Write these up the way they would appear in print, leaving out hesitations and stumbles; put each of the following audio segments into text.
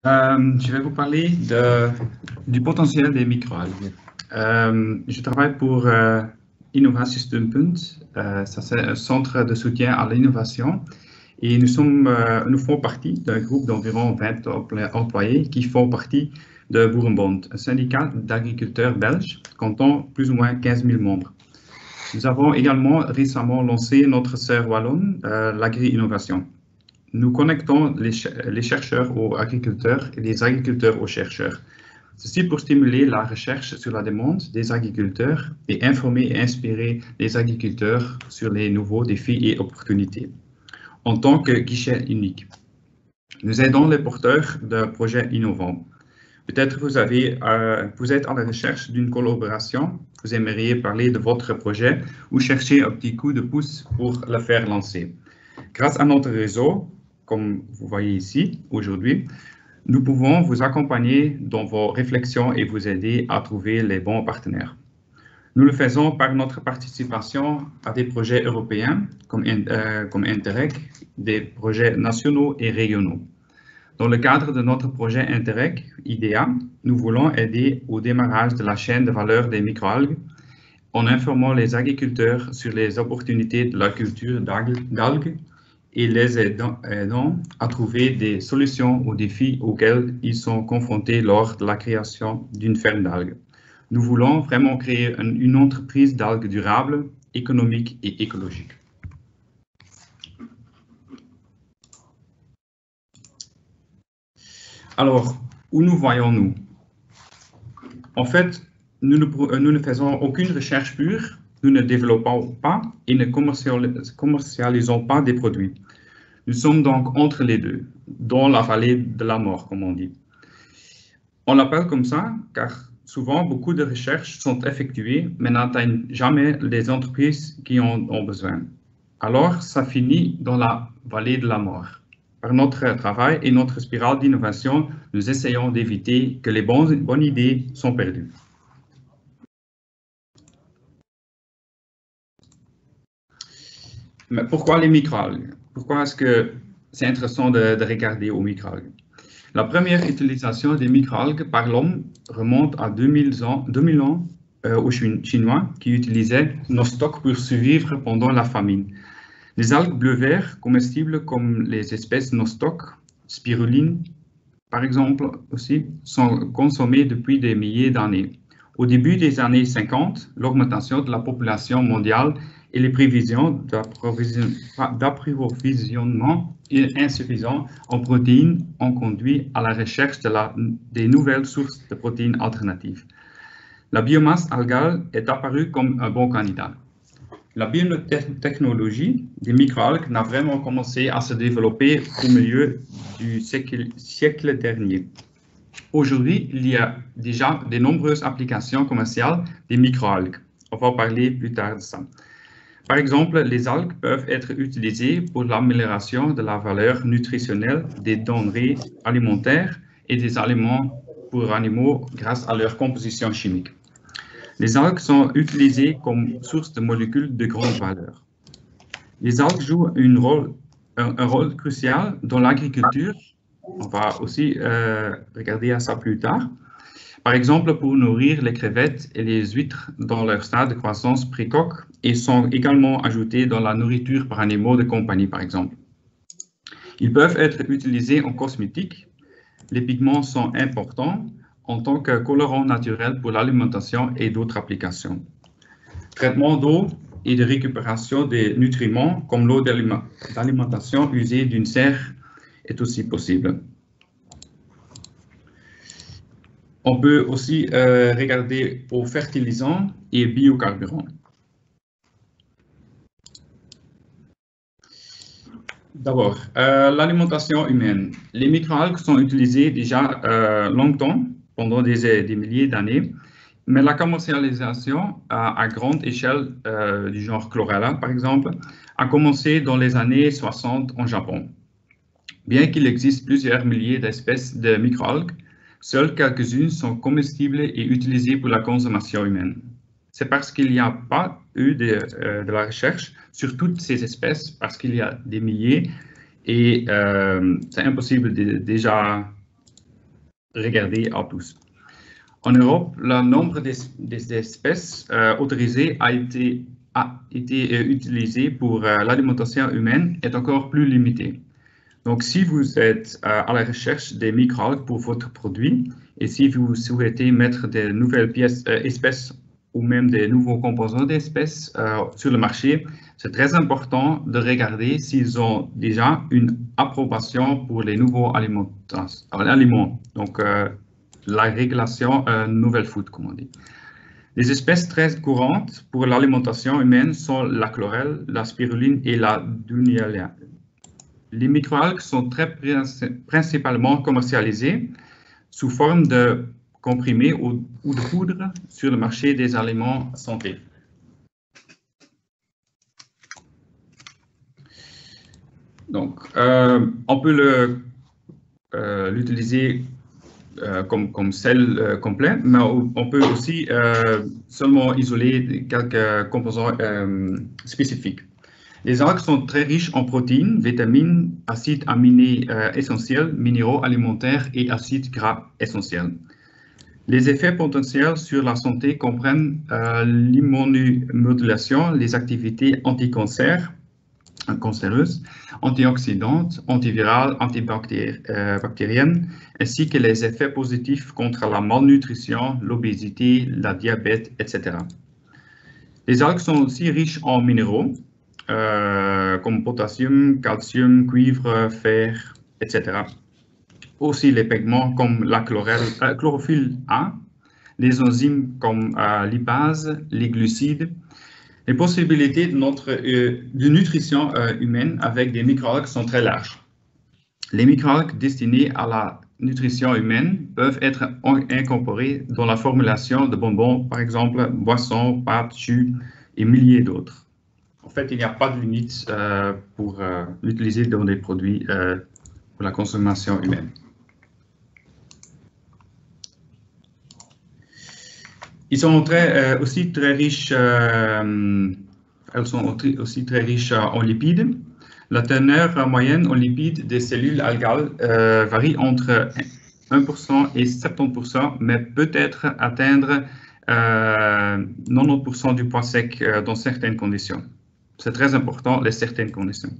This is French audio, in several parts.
Je vais vous parler du potentiel des microalgues. Je travaille pour Innovasysteempunt. Ça, c'est un centre de soutien à l'innovation. Et nous faisons partie d'un groupe d'environ 20 employés qui font partie de Boerenbond, un syndicat d'agriculteurs belges comptant plus ou moins 15 000 membres. Nous avons également récemment lancé notre sœur wallonne, l'agri-innovation. Nous connectons les chercheurs aux agriculteurs et les agriculteurs aux chercheurs. Ceci pour stimuler la recherche sur la demande des agriculteurs et informer et inspirer les agriculteurs sur les nouveaux défis et opportunités. En tant que guichet unique, nous aidons les porteurs de projets innovants. Peut-être vous êtes à la recherche d'une collaboration, vous aimeriez parler de votre projet ou chercher un petit coup de pouce pour le faire lancer. Grâce à notre réseau, comme vous voyez ici aujourd'hui, nous pouvons vous accompagner dans vos réflexions et vous aider à trouver les bons partenaires. Nous le faisons par notre participation à des projets européens comme Interreg, des projets nationaux et régionaux. Dans le cadre de notre projet Interreg, IDEA, nous voulons aider au démarrage de la chaîne de valeur des microalgues en informant les agriculteurs sur les opportunités de la culture d'algues et les aidant à trouver des solutions aux défis auxquels ils sont confrontés lors de la création d'une ferme d'algues. Nous voulons vraiment créer une entreprise d'algues durable, économique et écologique. Alors, où nous voyons-nous? En fait, nous ne faisons aucune recherche pure, nous ne développons pas et ne commercialisons pas des produits. Nous sommes donc entre les deux, dans la vallée de la mort, comme on dit. On l'appelle comme ça car souvent beaucoup de recherches sont effectuées mais n'atteignent jamais les entreprises qui en ont besoin. Alors, ça finit dans la vallée de la mort. Par notre travail et notre spirale d'innovation, nous essayons d'éviter que les bonnes idées sont perdues. Mais pourquoi les microalgues? Pourquoi est-ce que c'est intéressant de regarder aux microalgues? La première utilisation des microalgues par l'homme remonte à 2000 ans aux Chinois qui utilisaient nos stocks pour survivre pendant la famine. Les algues bleu-vert comestibles comme les espèces nostoc, spiruline par exemple aussi, sont consommées depuis des milliers d'années. Au début des années 50, l'augmentation de la population mondiale et les prévisions d'approvisionnement insuffisants en protéines ont conduit à la recherche des nouvelles sources de protéines alternatives. La biomasse algale est apparue comme un bon candidat. La biotechnologie des microalgues n'a vraiment commencé à se développer au milieu du siècle dernier. Aujourd'hui, il y a déjà de nombreuses applications commerciales des microalgues. On va parler plus tard de ça. Par exemple, les algues peuvent être utilisées pour l'amélioration de la valeur nutritionnelle des denrées alimentaires et des aliments pour animaux grâce à leur composition chimique. Les algues sont utilisées comme source de molécules de grande valeur. Les algues jouent un rôle crucial dans l'agriculture. On va aussi regarder à ça plus tard. Par exemple, pour nourrir les crevettes et les huîtres dans leur stade de croissance précoce et sont également ajoutés dans la nourriture par animaux de compagnie, par exemple. Ils peuvent être utilisés en cosmétique. Les pigments sont importants en tant que colorant naturel pour l'alimentation et d'autres applications. Traitement d'eau et de récupération des nutriments comme l'eau d'alimentation usée d'une serre est aussi possible. On peut aussi regarder aux fertilisants et biocarburants. D'abord, l'alimentation humaine. Les microalgues sont utilisées déjà longtemps, pendant des milliers d'années, mais la commercialisation à grande échelle du genre chlorella, par exemple, a commencé dans les années 60 en Japon. Bien qu'il existe plusieurs milliers d'espèces de microalgues, seules quelques-unes sont comestibles et utilisées pour la consommation humaine. C'est parce qu'il n'y a pas eu de la recherche sur toutes ces espèces, parce qu'il y a des milliers, et c'est impossible de déjà regarder à tous. En Europe, le nombre des espèces autorisées a été utilisé pour l'alimentation humaine est encore plus limité. Donc, si vous êtes à la recherche des microalgues pour votre produit et si vous souhaitez mettre de nouvelles espèces ou même des nouveaux composants d'espèces sur le marché, c'est très important de regarder s'ils ont déjà une approbation pour les nouveaux aliments. Donc, la régulation Novel Food, comme on dit. Les espèces très courantes pour l'alimentation humaine sont la chlorelle, la spiruline et la dunialia. Les microalgues sont principalement commercialisées sous forme de comprimés ou de poudre sur le marché des aliments santé. Donc, on peut l'utiliser comme sel complet, mais on peut aussi seulement isoler quelques composants spécifiques. Les algues sont très riches en protéines, vitamines, acides aminés essentiels, minéraux alimentaires et acides gras essentiels. Les effets potentiels sur la santé comprennent l'immunomodulation, les activités anti-cancer, cancéreuses, antioxydantes, antivirales, antibactériennes, ainsi que les effets positifs contre la malnutrition, l'obésité, la diabète, etc. Les algues sont aussi riches en minéraux, comme potassium, calcium, cuivre, fer, etc. Aussi les pigments comme la chlorophylle A, les enzymes comme lipase, les glucides. Les possibilités de nutrition humaine avec des microalgues sont très larges. Les microalgues destinées à la nutrition humaine peuvent être incorporées dans la formulation de bonbons, par exemple boissons, pâtes, jus et milliers d'autres. En fait, il n'y a pas de limite pour l'utiliser dans des produits pour la consommation humaine. Ils sont aussi très riches, elles sont aussi très riches en lipides. La teneur moyenne en lipides des cellules algales varie entre 1% et 70%, mais peut être atteindre 90% du poids sec dans certaines conditions. C'est très important, les certaines conditions.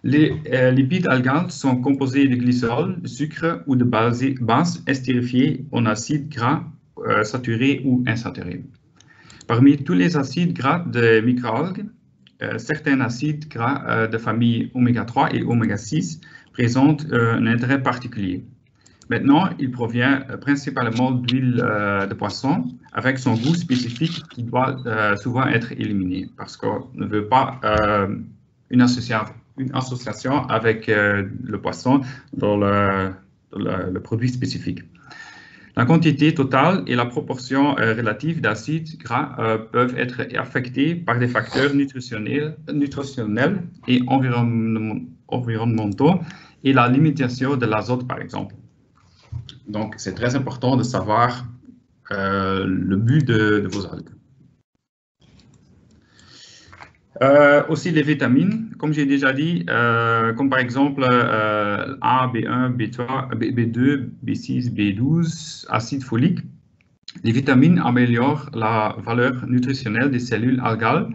Les lipides algales sont composés de glycérol, de sucre ou de bases estérifiées en acides gras saturés ou insaturés. Parmi tous les acides gras des microalgues, certains acides gras de famille oméga 3 et oméga 6 présentent un intérêt particulier. Maintenant, il provient principalement d'huile de poisson avec son goût spécifique qui doit souvent être éliminé parce qu'on ne veut pas une association avec le poisson dans le produit spécifique. La quantité totale et la proportion relative d'acides gras peuvent être affectées par des facteurs nutritionnels et environnementaux et la limitation de l'azote, par exemple. Donc, c'est très important de savoir le but de vos algues. Aussi les vitamines, comme j'ai déjà dit, comme par exemple A, B1, B3, B2, B6, B12, acide folique. Les vitamines améliorent la valeur nutritionnelle des cellules algales,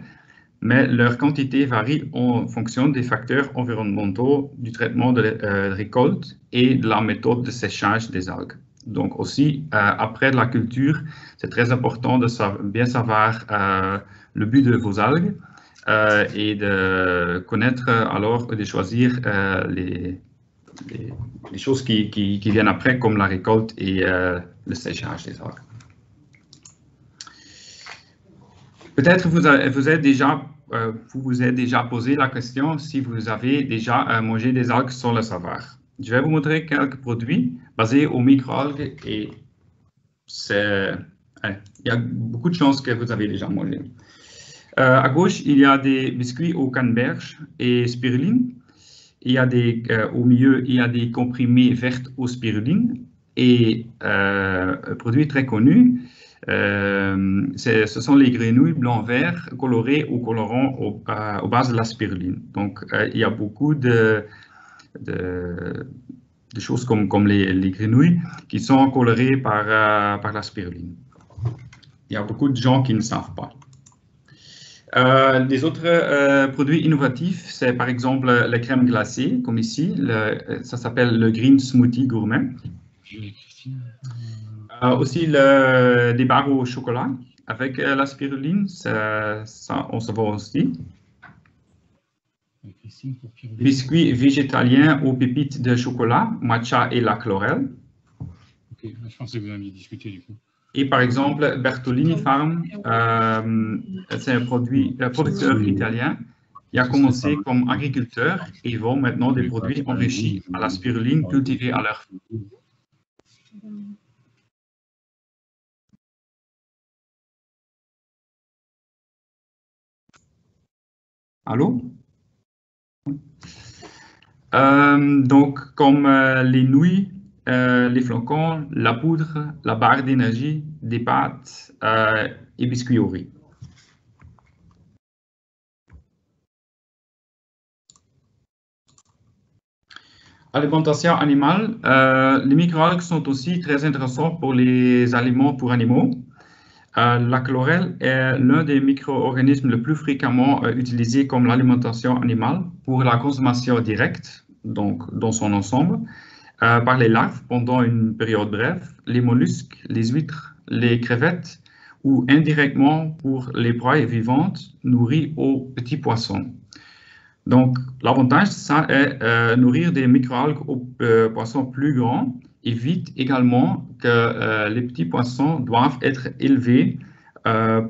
mais leur quantité varie en fonction des facteurs environnementaux, du traitement de récolte et de la méthode de séchage des algues. Donc aussi, après la culture, c'est très important de bien savoir le but de vos algues. Et de connaître alors, de choisir les choses qui viennent après, comme la récolte et le séchage des algues. Peut-être vous vous êtes déjà posé la question si vous avez déjà mangé des algues sans le savoir. Je vais vous montrer quelques produits basés aux microalgues et il y a beaucoup de chances que vous avez déjà mangé. À gauche, il y a des biscuits au canneberge et spiruline. Au milieu, il y a des comprimés verts aux spiruline. Et un produit très connu, ce sont les grenouilles blanc-vert colorées ou colorants aux bases de la spiruline. Donc, il y a beaucoup de des choses comme les grenouilles qui sont colorées par la spiruline. Il y a beaucoup de gens qui ne savent pas. Les autres produits innovatifs, c'est par exemple la crème glacée, comme ici. Ça s'appelle le Green Smoothie Gourmet. Aussi des barres au chocolat avec la spiruline, ça on se voit aussi. Biscuits végétaliens aux pépites de chocolat, matcha et la chlorelle. Ok, je pensais que vous en aviez discuté du coup. Et par exemple, Bertolini Farm, c'est un producteur italien qui a commencé comme agriculteur et vend maintenant des produits enrichis à la spiruline cultivée à leur. Allô? Donc, comme les nouilles, les flocons, la poudre, la barre d'énergie, des pâtes et biscuits au riz. Alimentation animale, les microalgues sont aussi très intéressants pour les aliments pour animaux. La chlorelle est l'un des micro-organismes le plus fréquemment utilisés comme l'alimentation animale pour la consommation directe, donc dans son ensemble, par les larves pendant une période brève, les mollusques, les huîtres, les crevettes ou indirectement pour les proies vivantes nourries aux petits poissons. Donc, l'avantage, ça est nourrir des microalgues aux poissons plus grands évite également que les petits poissons doivent être élevés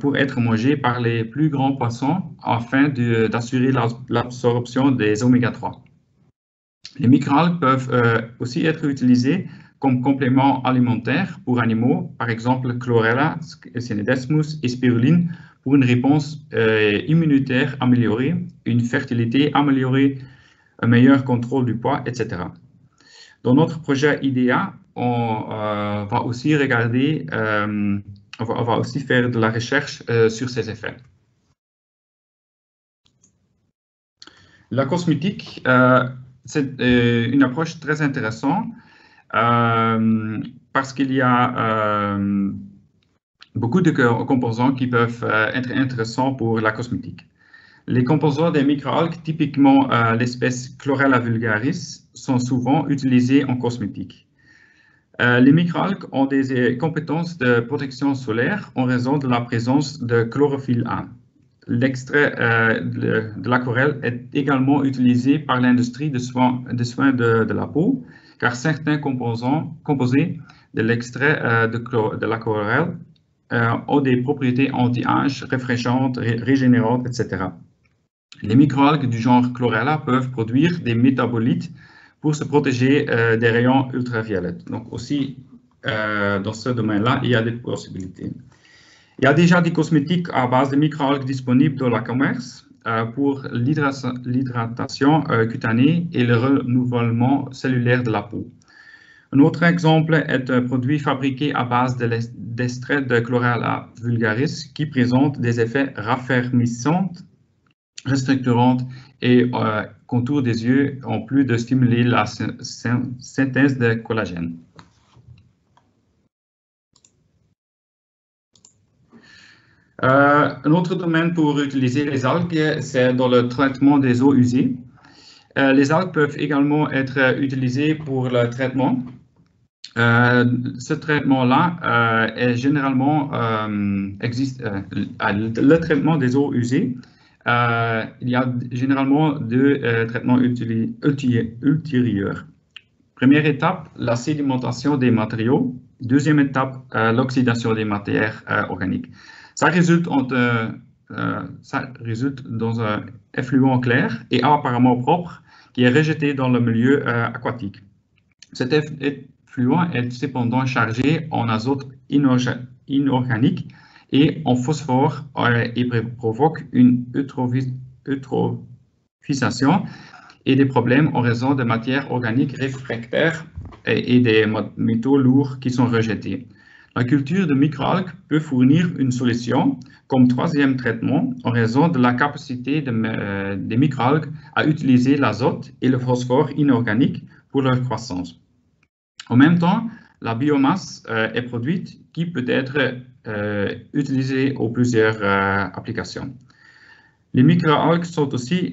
pour être mangés par les plus grands poissons afin d'assurer l'absorption des oméga 3. Les microalgues peuvent aussi être utilisés comme complément alimentaire pour animaux, par exemple Chlorella, Cynodesmus et spiruline, pour une réponse immunitaire améliorée, une fertilité améliorée, un meilleur contrôle du poids, etc. Dans notre projet IDEA, on va aussi regarder, on va aussi faire de la recherche sur ces effets. La cosmétique, c'est une approche très intéressante parce qu'il y a beaucoup de composants qui peuvent être intéressants pour la cosmétique. Les composants des microalgues, typiquement l'espèce Chlorella vulgaris, sont souvent utilisés en cosmétique. Les microalgues ont des compétences de protection solaire en raison de la présence de chlorophylle A. L'extrait de la chlorelle est également utilisé par l'industrie de soins de la peau, car certains composés de l'extrait de la chlorelle ont des propriétés anti-âge, rafraîchissantes, régénérantes, etc. Les microalgues du genre Chlorella peuvent produire des métabolites pour se protéger des rayons ultraviolets. Donc aussi, dans ce domaine-là, il y a des possibilités. Il y a déjà des cosmétiques à base de microalgues disponibles dans le commerce pour l'hydratation cutanée et le renouvellement cellulaire de la peau. Un autre exemple est un produit fabriqué à base d'extrait de Chlorella vulgaris qui présente des effets raffermissants, restructurants et contours des yeux, en plus de stimuler la synthèse de collagène. Un autre domaine pour utiliser les algues, c'est dans le traitement des eaux usées. Les algues peuvent également être utilisées pour le traitement. Ce traitement-là est généralement le traitement des eaux usées. Il y a généralement deux traitements ultérieurs. Première étape, la sédimentation des matériaux. Deuxième étape, l'oxydation des matières organiques. Ça résulte dans un effluent clair et apparemment propre qui est rejeté dans le milieu aquatique. Cet effluent est cependant chargé en azote inorganique et en phosphore et provoque une eutrophisation et des problèmes en raison de matières organiques réfractaires et des métaux lourds qui sont rejetés. La culture de microalgues peut fournir une solution comme troisième traitement en raison de la capacité des microalgues à utiliser l'azote et le phosphore inorganique pour leur croissance. En même temps, la biomasse est produite qui peut être utilisée aux plusieurs applications. Les microalgues sont aussi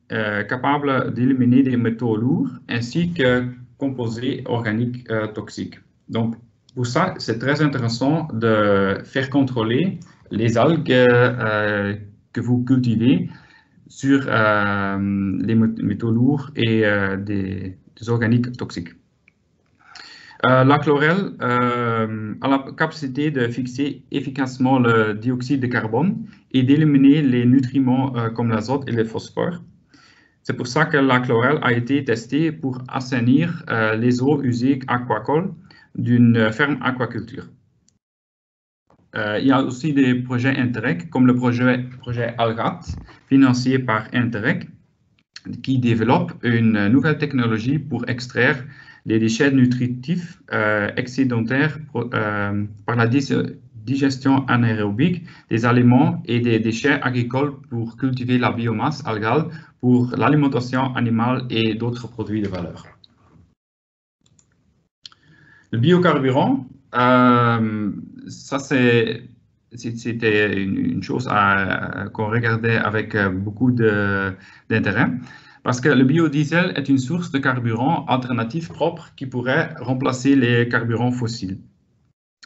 capables d'éliminer des métaux lourds ainsi que composés organiques toxiques. Donc, pour ça, c'est très intéressant de faire contrôler les algues que vous cultivez sur les métaux lourds et des organiques toxiques. La chlorelle a la capacité de fixer efficacement le dioxyde de carbone et d'éliminer les nutriments comme l'azote et le phosphore. C'est pour ça que la chlorelle a été testée pour assainir les eaux usées aquacoles d'une ferme aquaculture. Il y a aussi des projets Interreg, comme le projet ALGAT, financé par Interreg, qui développe une nouvelle technologie pour extraire les déchets nutritifs excédentaires par la digestion anaérobique des aliments et des déchets agricoles pour cultiver la biomasse algale pour l'alimentation animale et d'autres produits de valeur. Le biocarburant, ça c'était une chose qu'on regardait avec beaucoup d'intérêt. Parce que le biodiesel est une source de carburant alternatif propre qui pourrait remplacer les carburants fossiles.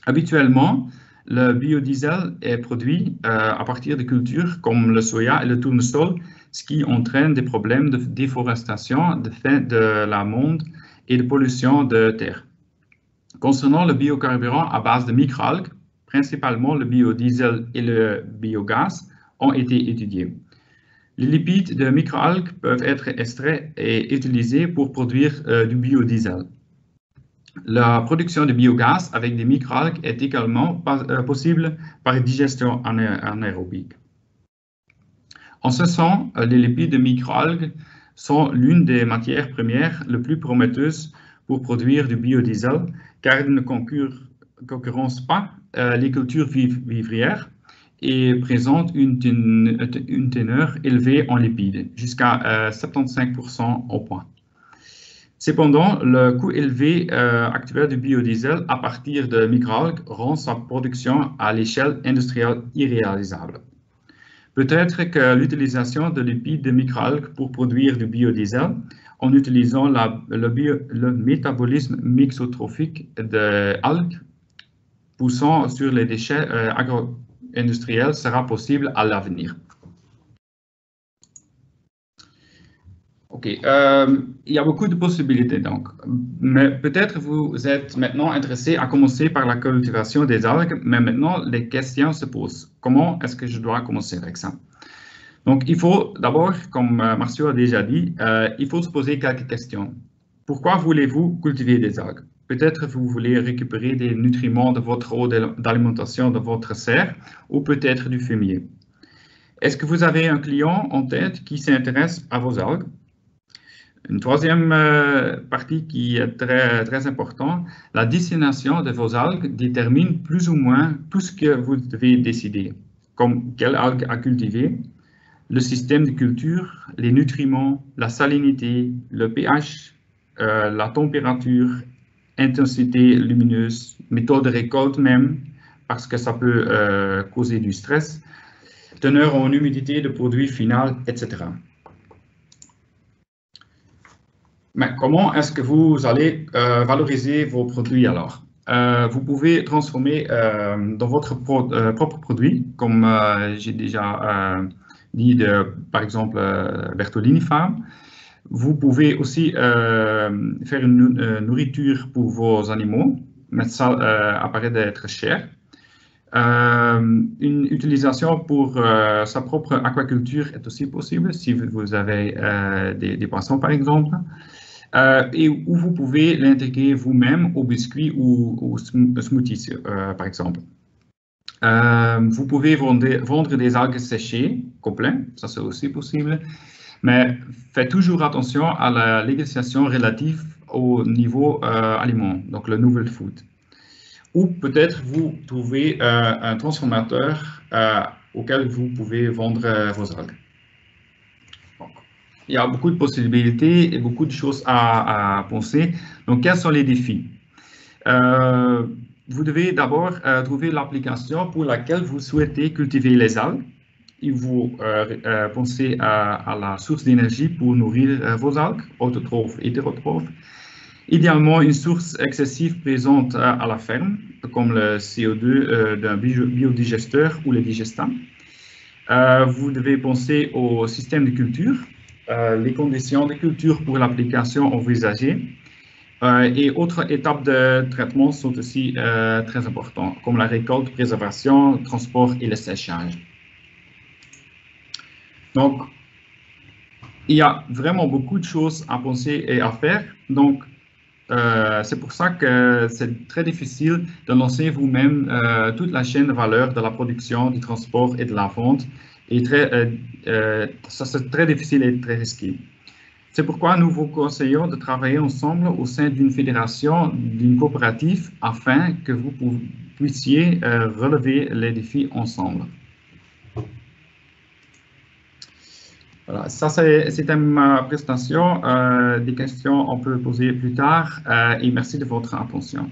Habituellement, le biodiesel est produit à partir de cultures comme le soja et le tournesol, ce qui entraîne des problèmes de déforestation, de fin de la monde et de pollution de terre. Concernant le biocarburant à base de microalgues, principalement le biodiesel et le biogaz ont été étudiés. Les lipides de microalgues peuvent être extraits et utilisés pour produire du biodiesel. La production de biogaz avec des microalgues est également possible par digestion anaérobique. En ce sens, les lipides de microalgues sont l'une des matières premières les plus prometteuses pour produire du biodiesel, car ils ne concurrencent pas les cultures vivrières et présente une teneur élevée en lipides, jusqu'à 75% au point. Cependant, le coût élevé actuel du biodiesel à partir de microalgues rend sa production à l'échelle industrielle irréalisable. Peut-être que l'utilisation de lipides de microalgues pour produire du biodiesel en utilisant le métabolisme mixotrophique de algues poussant sur les déchets agro-industriels sera possible à l'avenir. Ok, il y a beaucoup de possibilités donc, mais peut-être vous êtes maintenant intéressé à commencer par la cultivation des algues, mais maintenant les questions se posent. Comment est-ce que je dois commencer avec ça? Donc il faut d'abord, comme Marcio a déjà dit, il faut se poser quelques questions. Pourquoi voulez-vous cultiver des algues? Peut-être vous voulez récupérer des nutriments de votre eau d'alimentation de votre serre ou peut-être du fumier. Est-ce que vous avez un client en tête qui s'intéresse à vos algues? Une troisième partie qui est très importante, la destination de vos algues détermine plus ou moins tout ce que vous devez décider, comme quelle algue à cultiver, le système de culture, les nutriments, la salinité, le pH, la température, intensité lumineuse, méthode de récolte même, parce que ça peut causer du stress, teneur en humidité de produit final, etc. Mais comment est-ce que vous allez valoriser vos produits alors? Vous pouvez transformer dans votre propre produit, comme j'ai déjà dit par exemple Bertolini Farm. Vous pouvez aussi faire une nourriture pour vos animaux, mais ça apparaît d'être cher. Une utilisation pour sa propre aquaculture est aussi possible si vous avez des poissons par exemple. Et où vous pouvez l'intégrer vous-même au biscuit ou au smoothie par exemple. Vous pouvez vendre des algues séchées complètes, ça c'est aussi possible. Mais faites toujours attention à la législation relative au niveau aliment, donc le novel food. Ou peut-être vous trouvez un transformateur auquel vous pouvez vendre vos algues. Donc, il y a beaucoup de possibilités et beaucoup de choses à penser. Donc, quels sont les défis? Vous devez d'abord trouver l'application pour laquelle vous souhaitez cultiver les algues. Et vous pensez à la source d'énergie pour nourrir vos algues, autotrophes et hétérotrophes. Idéalement, une source excessive présente à la ferme, comme le CO2 d'un biodigesteur ou le digestat. Vous devez penser au système de culture, les conditions de culture pour l'application envisagée. Et autres étapes de traitement sont aussi très importantes, comme la récolte, préservation, transport et le séchage. Donc, il y a vraiment beaucoup de choses à penser et à faire. Donc, c'est pour ça que c'est très difficile de lancer vous-même toute la chaîne de valeur de la production, du transport et de la vente. Et ça, c'est très difficile et très risqué. C'est pourquoi nous vous conseillons de travailler ensemble au sein d'une fédération, d'une coopérative, afin que vous puissiez relever les défis ensemble. Voilà, ça c'était ma présentation. Des questions on peut poser plus tard et merci de votre attention.